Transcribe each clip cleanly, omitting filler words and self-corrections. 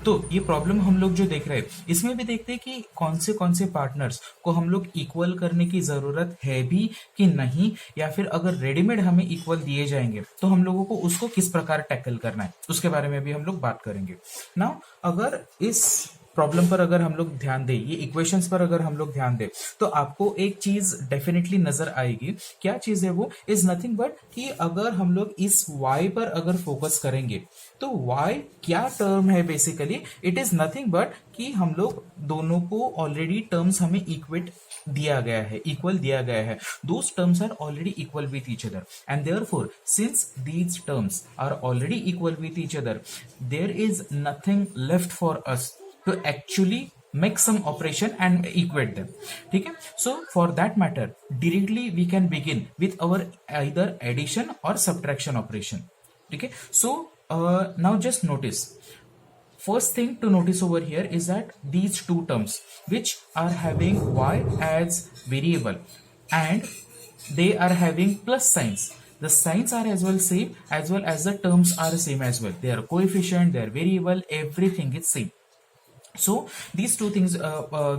तो ये प्रॉब्लम हम लोग जो देख रहे हैं इसमें भी देखते हैं कि कौन से पार्टनर्स को हम लोग इक्वल करने की जरूरत है भी कि नहीं, या फिर अगर रेडीमेड हमें इक्वल दिए जाएंगे तो हम लोगों को उसको किस प्रकार टैकल करना है, उसके बारे में भी हम लोग बात करेंगे ना। अगर इस प्रॉब्लम पर अगर हम लोग ध्यान दें, ये इक्वेशंस पर अगर हम लोग ध्यान दें, तो आपको एक चीज डेफिनेटली नजर आएगी। क्या चीज है वो? इज नथिंग बट कि अगर हम लोग इस y पर अगर फोकस करेंगे तो y क्या टर्म है? Basically it is nothing but कि हम लोग दोनों को ऑलरेडी टर्म्स हमें इक्वेट दिया गया है, इक्वल दिया गया है। Those terms are already equal with each other and therefore since these terms are already equal with each other, there is nothing left for us to actually make some operation and equate them. ठीक है? So for that matter, directly we can begin with our either addition or subtraction operation. ठीक है? So now just notice. First thing to notice over here is that these two terms which are having y as variable and they are having plus signs. The signs are as well as the terms are same as well. They are coefficient, they are variable, everything is same. So these two things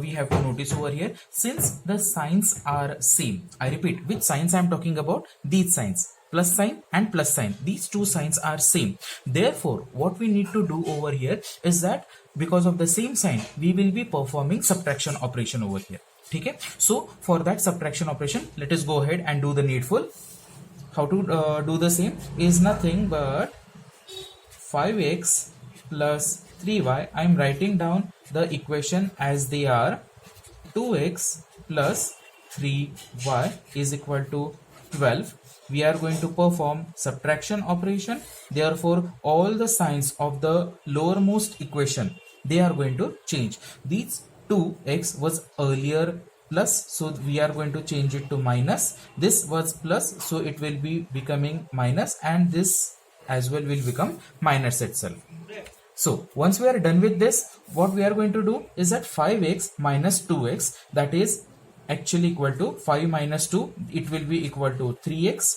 we have to notice over here. Since the signs are same, I repeat, which signs I am talking about? These signs, plus sign and plus sign, these two signs are same. Therefore what we need to do over here is that because of the same sign we will be performing subtraction operation over here. Okay, so for that subtraction operation let us go ahead and do the needful. How to do the same is nothing but 5x plus 3y. I am writing down the equation as they are. 2x plus 3y is equal to 12. We are going to perform subtraction operation. Therefore all the signs of the lowermost equation, they are going to change. These 2x was earlier plus, so we are going to change it to minus. This was plus, so it will be becoming minus, and this as well will become minus itself. So once we are done with this, what we are going to do is that 5x minus 2x, that is actually equal to 5 minus 2, it will be equal to 3x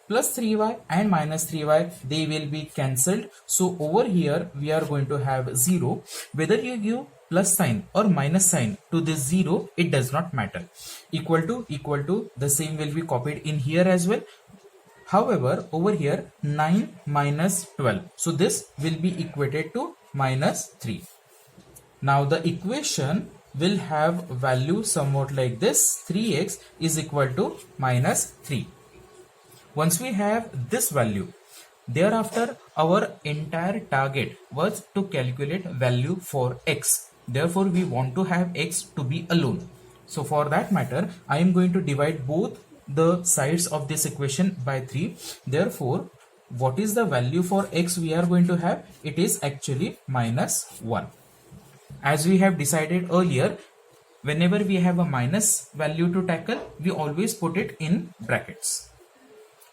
plus 3y and minus 3y, they will be cancelled. So over here we are going to have 0. Whether you give plus sign or minus sign to this 0, it does not matter. Equal to the same will be copied in here as well. However, over here 9 minus 12, so this will be equated to minus 3. Now the equation will have value somewhat like this. 3x is equal to minus 3. Once we have this value, thereafter our entire target was to calculate value for x. Therefore we want to have x to be alone. So for that matter I am going to divide both the sides of this equation by 3. Therefore what is the value for x we are going to have? It is actually minus 1. As we have decided earlier, whenever we have a minus value to tackle, we always put it in brackets.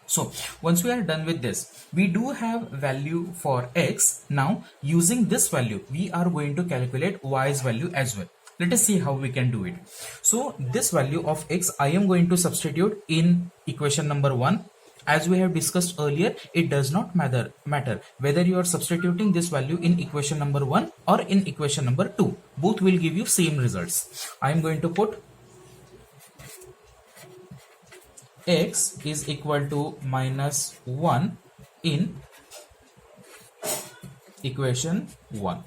So once we are done with this, we do have value for x. Now using this value we are going to calculate y's value as well. Let us see how we can do it. So this value of x I am going to substitute in equation number 1. As we have discussed earlier, it does not matter whether you are substituting this value in equation number 1 or in equation number 2. Both will give you same results. I am going to put x is equal to minus 1 in equation 1.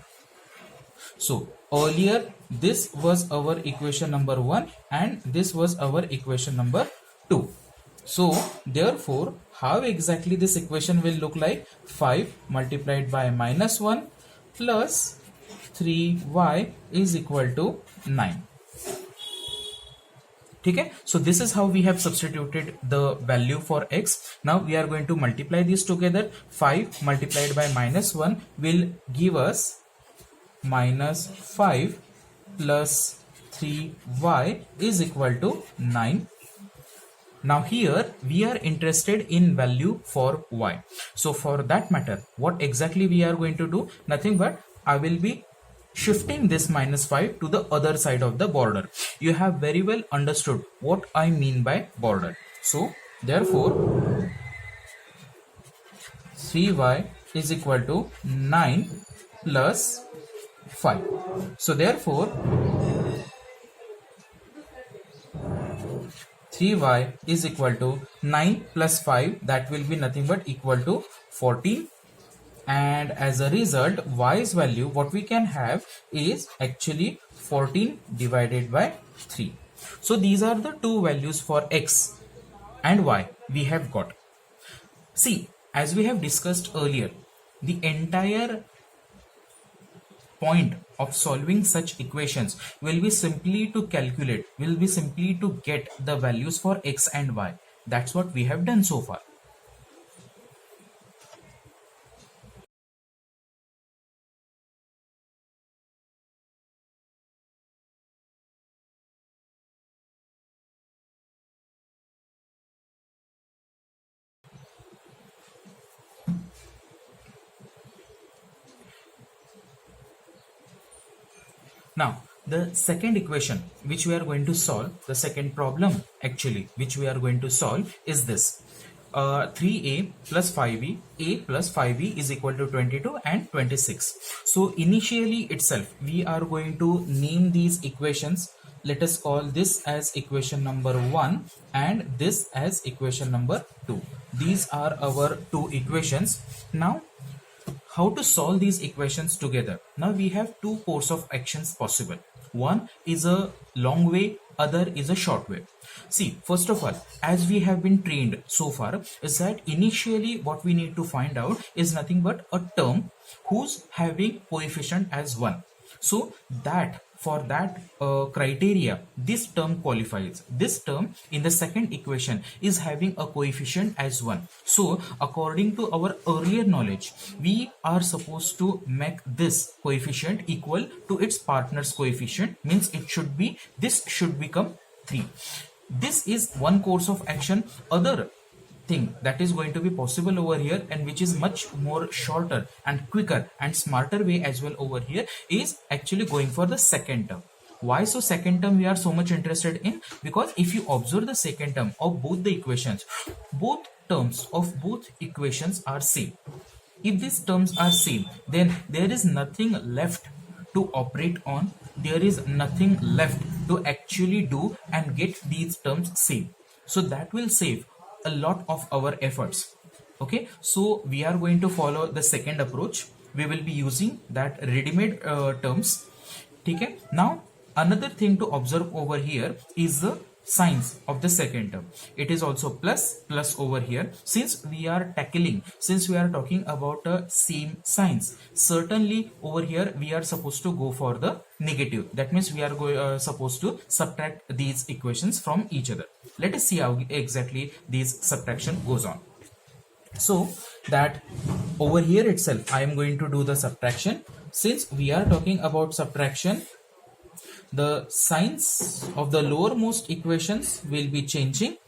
So earlier this was our equation number 1 and this was our equation number 2. So therefore how exactly this equation will look like? 5 multiplied by minus 1 plus 3y is equal to 9. Okay, so this is how we have substituted the value for x. Now we are going to multiply these together. 5 multiplied by minus 1 will give us minus 5 plus 3y is equal to 9. Now here we are interested in value for y. So for that matter, what exactly we are going to do? Nothing but I will be shifting this minus 5 to the other side of the border. You have very well understood what I mean by border. So therefore 3y is equal to 9 plus 5. So therefore 3y is equal to 9 plus 5, that will be nothing but equal to 14, and as a result y's value what we can have is actually 14 divided by 3. So these are the two values for x and y we have got. See, as we have discussed earlier, the entire point of solving such equations will be simply to calculate, will be simply to get the values for x and y. That's what we have done so far. Now, the second equation which we are going to solve, the second problem actually which we are going to solve is this. 3a plus 5b, a plus 5b is equal to 22 and 26. So initially itself we are going to name these equations. Let us call this as equation number 1 and this as equation number 2. These are our two equations. Now, how to solve these equations together? Now we have two course of actions possible. One is a long way, other is a short way. See, first of all, as we have been trained so far, is that initially what we need to find out is nothing but a term whose having coefficient as 1. So that for that criteria, this term qualifies. This term in the second equation is having a coefficient as 1. So according to our earlier knowledge, we are supposed to make this coefficient equal to its partner's coefficient, means it should be, this should become 3. This is one course of action. Other thing that is going to be possible over here, and which is much more shorter and quicker and smarter way as well over here, is actually going for the second term. Why so second term we are so much interested in? Because if you observe the second term of both the equations, both terms of both equations are same. If these terms are same, then there is nothing left to operate on, there is nothing left to actually do and get these terms same. So that will save a lot of our efforts. Okay, so we are going to follow the second approach. We will be using that ready-made terms. Okay, now another thing to observe over here is the signs of the second term. It is also plus over here. Since we are talking about same signs, certainly over here we are supposed to go for the negative. That means we are supposed to subtract these equations from each other. Let us see how exactly this subtraction goes on. So that over here itself I am going to do the subtraction. Since we are talking about subtraction, the signs of the lowermost equations will be changing.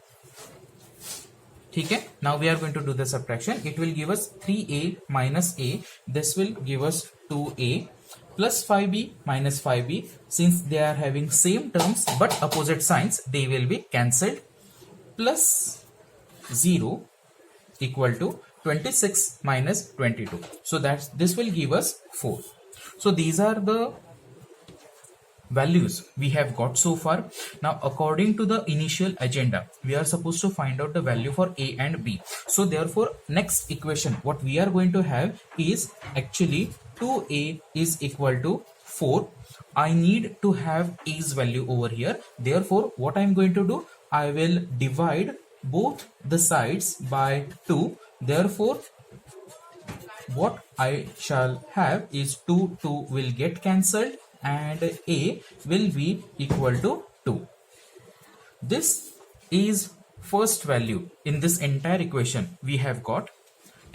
Okay, now we are going to do the subtraction. It will give us 3a minus a. This will give us 2a plus 5b minus 5b. Since they are having same terms but opposite signs, they will be cancelled. Plus 0 equal to 26 minus 22. So this will give us 4. So these are the values we have got so far. Now according to the initial agenda, we are supposed to find out the value for a and b. So therefore next equation what we are going to have is actually 2a is equal to 4. I need to have a's value over here. Therefore what I am going to do, I will divide both the sides by 2. Therefore what I shall have is 2 will get cancelled and a will be equal to 2. This is first value in this entire equation we have got.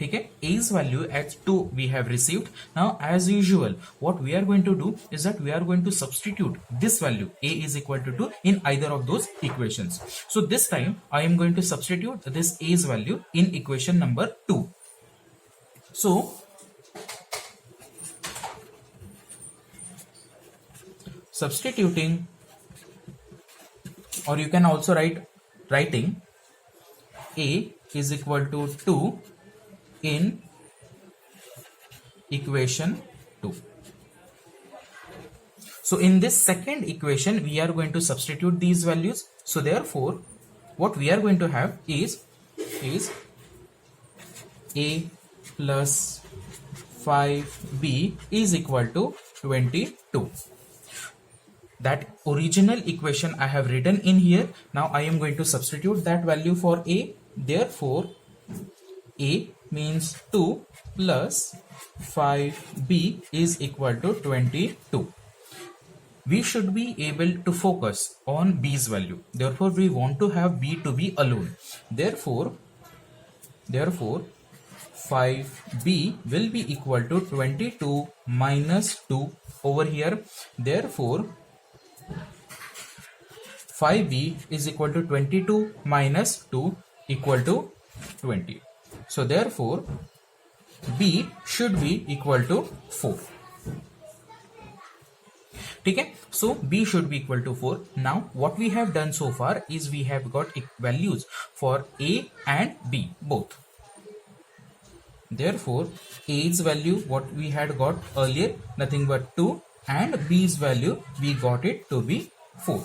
Okay, a's value at 2 we have received. Now as usual what we are going to do is that we are going to substitute this value a is equal to 2 in either of those equations. So this time I am going to substitute this a's value in equation number 2. So substituting, or you can also writing a is equal to 2 in equation 2. So in this second equation, we are going to substitute these values. So therefore, what we are going to have is a plus 5b is equal to 22. That original equation I have written in here. Now I am going to substitute that value for a. Therefore, a means 2 plus 5b is equal to 22. We should be able to focus on b's value. Therefore, we want to have b to be alone. Therefore 5b will be equal to 22 minus 2 over here. Therefore 5b is equal to 22 minus 2 equal to 20. So therefore b should be equal to 4. Okay, so b should be equal to 4. Now what we have done so far is we have got values for a and b both. Therefore a's value, what we had got earlier, nothing but 2, and b's value we got it to be 4.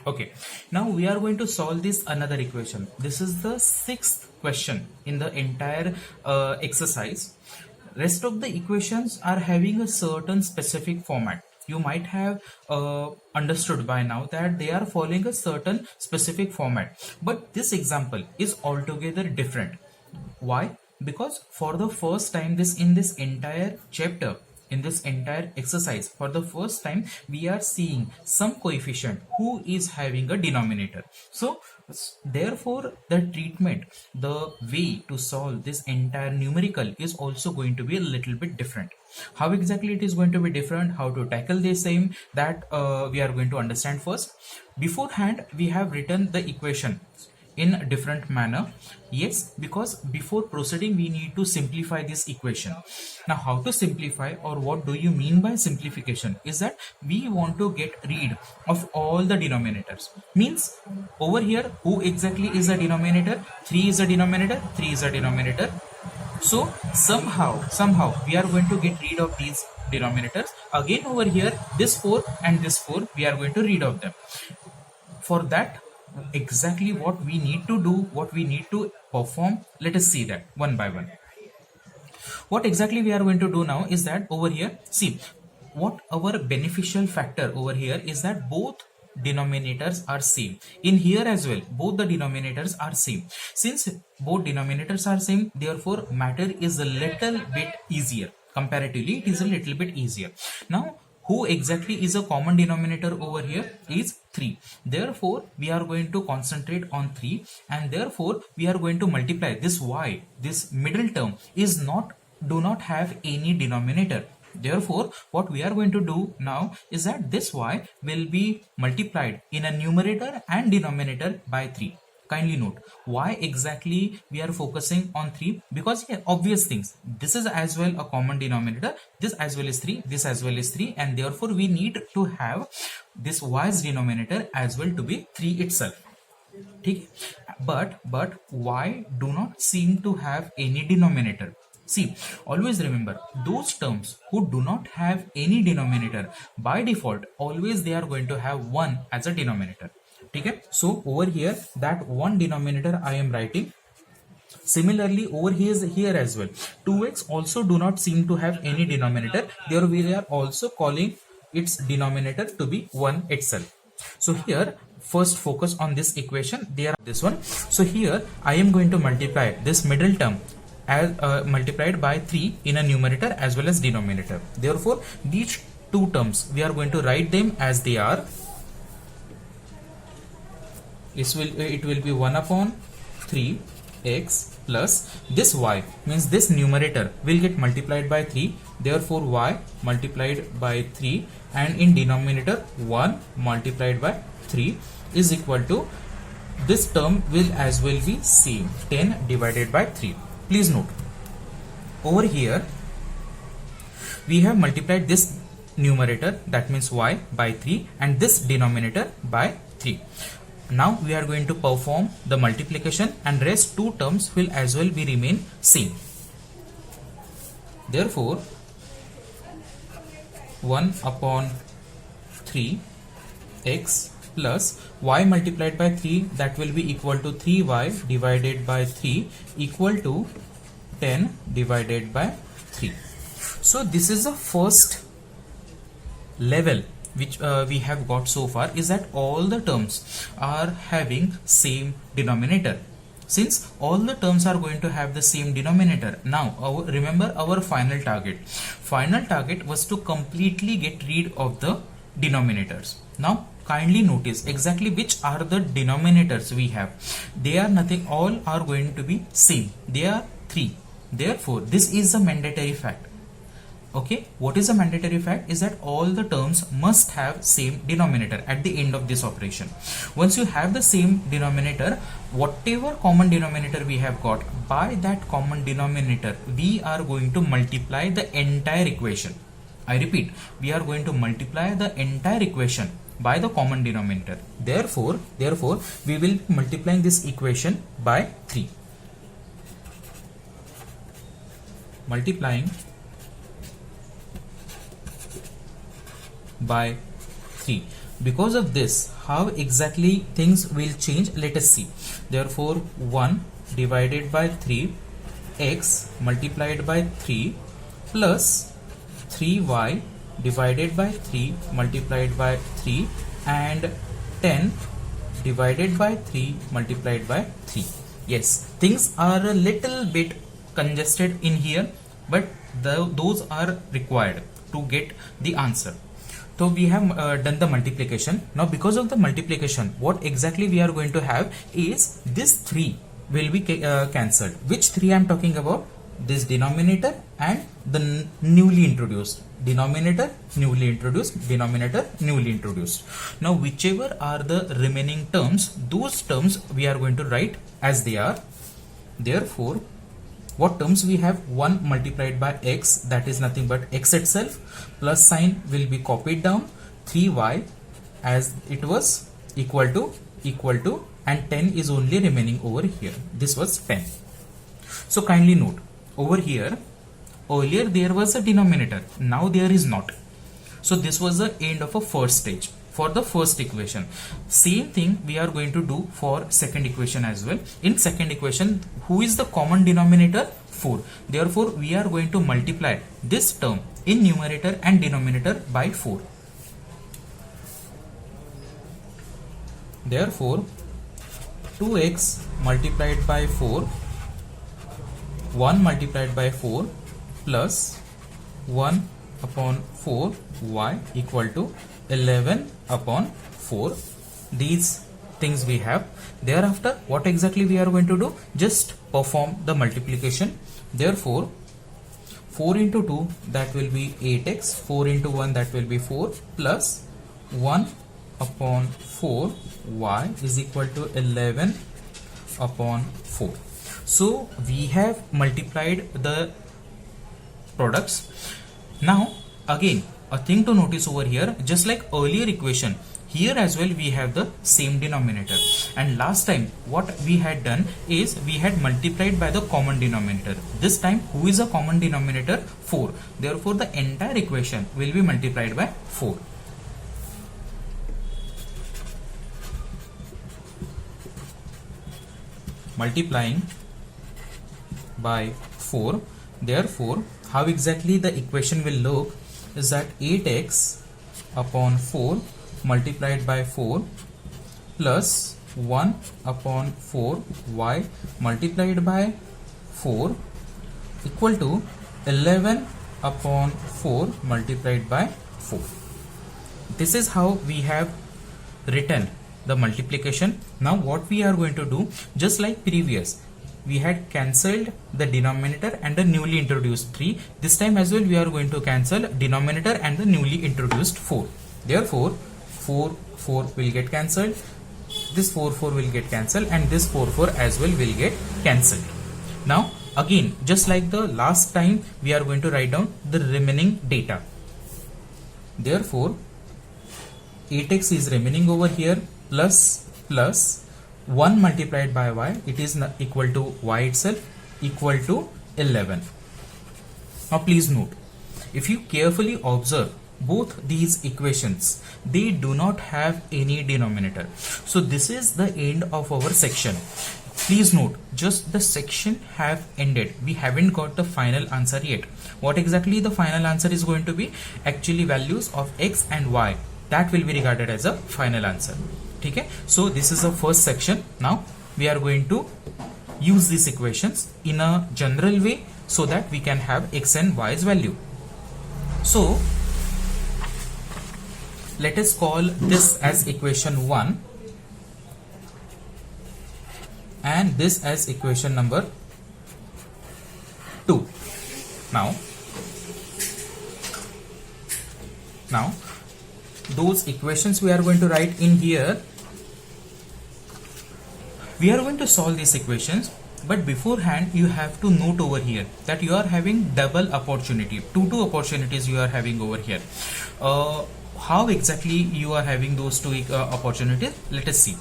Okay, now we are going to solve this another equation. This is the 6th question in the entire exercise. Rest of the equations are having a certain specific format. You might have understood by now that they are following a certain specific format, but this example is altogether different. Why? Because for the first time in this entire chapter, in this entire exercise, for the first time we are seeing some coefficient who is having a denominator. So therefore the treatment, the way to solve this entire numerical is also going to be a little bit different. How exactly it is going to be different, how to tackle the same, that we are going to understand first. Beforehand we have written the equation in a different manner. Yes, because before proceeding we need to simplify this equation. Now how to simplify, or what do you mean by simplification, is that we want to get rid of all the denominators. Means over here who exactly is a denominator? 3 is a denominator, 3 is a denominator. So somehow we are going to get rid of these denominators. Again over here this 4 and this 4 we are going to rid of them. For that, exactly what we need to do, what we need to perform, let us see that one by one. What exactly we are going to do now is that over here, see what our beneficial factor over here is that both denominators are same. In here as well, both the denominators are same. Since both denominators are same, therefore matter is a little bit easier. Comparatively, it is a little bit easier. Now who exactly is a common denominator over here is 3. Therefore we are going to concentrate on 3, and therefore we are going to multiply this y. This middle term do not have any denominator. Therefore what we are going to do now is that this y will be multiplied in a numerator and denominator by 3. Kindly note why exactly we are focusing on 3, because obvious things, this is as well a common denominator, this as well is 3, this as well is 3, and therefore we need to have this y's denominator as well to be 3 itself. Okay? But y do not seem to have any denominator. See, always remember, those terms who do not have any denominator, by default always they are going to have 1 as a denominator. Okay? So over here that one denominator I am writing. Similarly over here as well, 2x also do not seem to have any denominator. There we are also calling its denominator to be 1 itself. So here first focus on this equation, there this one. So here I am going to multiply this middle term as multiplied by 3 in a numerator as well as denominator. Therefore these two terms we are going to write them as they are. It will be 1 upon 3x plus this y, means this numerator will get multiplied by 3. Therefore y multiplied by 3, and in denominator 1 multiplied by 3 is equal to, this term will as well be same, 10 divided by 3. Please note over here we have multiplied this numerator, that means y, by 3, and this denominator by 3. Now we are going to perform the multiplication, and rest two terms will as well be remain same. Therefore 1 upon 3x plus y multiplied by 3, that will be equal to 3y divided by 3 equal to 10 divided by 3. So this is the first level which we have got so far, is that all the terms are having same denominator. Since all the terms are going to have the same denominator, now remember our final target was to completely get rid of the denominators. Now kindly notice exactly which are the denominators we have. They are nothing, all are going to be same. They are 3. Therefore this is a mandatory fact. Okay, what is a mandatory fact? Is that all the terms must have same denominator at the end of this operation. Once you have the same denominator, whatever common denominator we have got, by that common denominator we are going to multiply the entire equation. I repeat, we are going to multiply the entire equation by the common denominator. Therefore we will be multiplying this equation by 3. Multiplying by 3. Because of this, how exactly things will change, let us see. Therefore 1 divided by 3 x multiplied by 3 plus 3y divided by 3 multiplied by 3 and 10 divided by 3 multiplied by 3. Yes, things are a little bit congested in here, but those are required to get the answer. So we have done the multiplication. Now because of the multiplication, what exactly we are going to have is this 3 will be cancelled. Which 3 I am talking about? This denominator and the newly introduced. Denominator newly introduced, denominator newly introduced. Now whichever are the remaining terms, those terms we are going to write as they are. Therefore what terms we have? 1 multiplied by x, that is nothing but x itself, plus sign will be copied down, 3y as it was equal to, and 10 is only remaining over here. This was 10. So kindly note, over here earlier there was a denominator, now there is not. So this was the end of a first stage for the first equation. Same thing we are going to do for second equation as well. In second equation, who is the common denominator? 4. Therefore we are going to multiply this term in numerator and denominator by 4. Therefore 2x multiplied by 4, 1 multiplied by 4 plus 1 upon 4 y equal to 11 upon 4. These things we have. Thereafter what exactly we are going to do? Just perform the multiplication. Therefore 4 into 2, that will be 8x, 4 into 1, that will be 4, plus 1 upon 4 y is equal to 11 upon 4. So we have multiplied the products. Now again, a thing to notice over here, just like earlier equation, here as well we have the same denominator, and last time what we had done is we had multiplied by the common denominator. This time who is a common denominator? 4. Therefore the entire equation will be multiplied by 4. Multiplying by 4. Therefore how exactly the equation will look is that 8x upon 4 multiplied by 4 plus 1 upon 4 y multiplied by 4 equal to 11 upon 4 multiplied by 4. This is how we have written the multiplication. Now what we are going to do, just like previous, we had cancelled the denominator and the newly introduced 3. This time as well we are going to cancel denominator and the newly introduced 4. Therefore 4 will get cancelled, this 4 will get cancelled, and this 4 as well will get cancelled. Now again, just like the last time, we are going to write down the remaining data. Therefore 8x is remaining over here, plus plus 1 multiplied by y, it is equal to y itself equal to 11. Now please note, if you carefully observe both these equations, they do not have any denominator. So this is the end of our section. Please note, just the section have ended. We haven't got the final answer yet. What exactly the final answer is going to be? Actually values of x and y, that will be regarded as a final answer. Okay, so this is the first section. Now we are going to use these equations in a general way so that we can have x and y's value. So let us call this as equation 1 and this as equation number 2. Now those equations we are going to write in here. We are going to solve these equations, but beforehand you have to note over here that you are having double opportunity, two opportunities you are having over here. How exactly you are having those two opportunities? Let us see.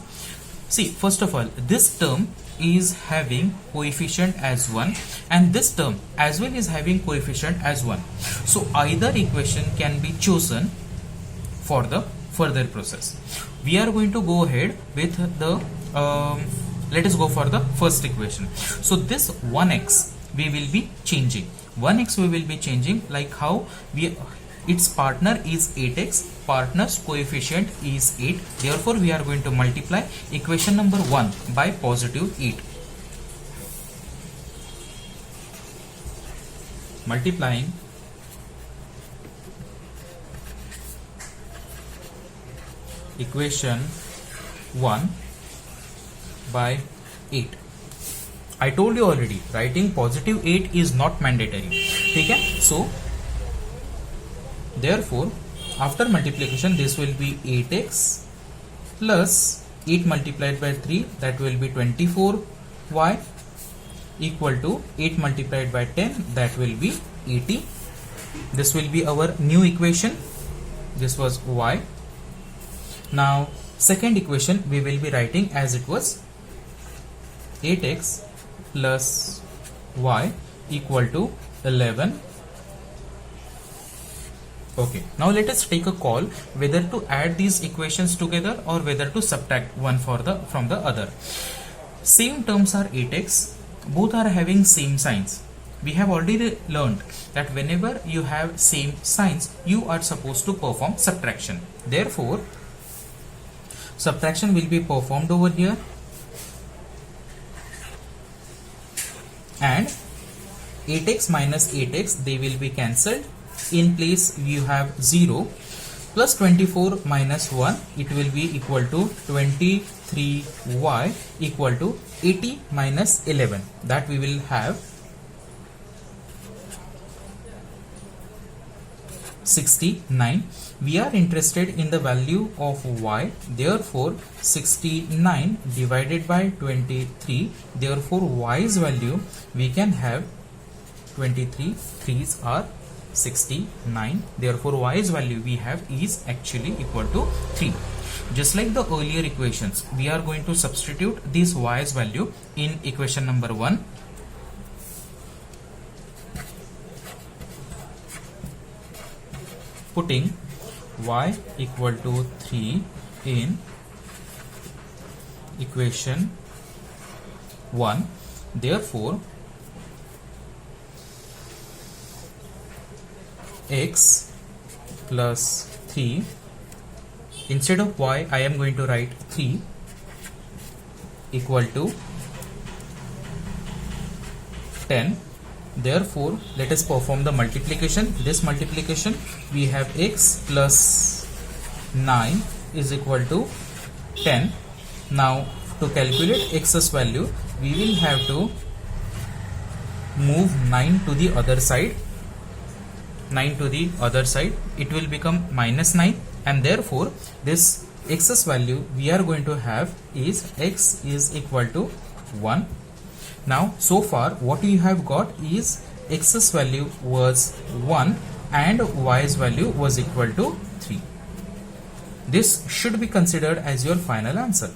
See, first of all, this term is having coefficient as 1 and this term as well is having coefficient as 1. So either equation can be chosen for the further process. We are going to go ahead with the let us go for the first equation. So this 1x we will be changing. 1x we will be changing like how its partner is 8x, partner's coefficient is 8. Therefore we are going to multiply equation number 1 by positive 8. Multiplying equation 1 by 8. I told you already, writing positive 8 is not mandatory. Okay? So therefore after multiplication this will be 8x plus 8 multiplied by 3, that will be 24y, equal to 8 multiplied by 10, that will be 80. This will be our new equation. This was y. Now second equation we will be writing as it was 8x plus y equal to 11. Okay, now let us take a call whether to add these equations together or whether to subtract one from the other. Same terms are 8x, both are having same signs. We have already learned that whenever you have same signs, you are supposed to perform subtraction. Therefore, subtraction will be performed over here, and 8x minus 8x, they will be cancelled. In place you have 0, plus 24 minus 1, it will be equal to 23y equal to 80 minus 11, that we will have 69. We are interested in the value of y, therefore 69 divided by 23, therefore y's value we can have 23, 3's are 69, therefore y's value we have is actually equal to 3. Just like the earlier equations, we are going to substitute this y's value in equation number 1. Putting y equal to 3 in equation 1, therefore x plus 3, instead of y I am going to write 3 equal to 10. Therefore let us perform the multiplication. This multiplication, we have x plus 9 is equal to 10. Now to calculate x's value, we will have to move 9 to the other side. 9 to the other side, it will become minus 9, and therefore this x's value we are going to have is x is equal to 1. Now so far what you have got is x's value was 1 and y's value was equal to 3. This should be considered as your final answer.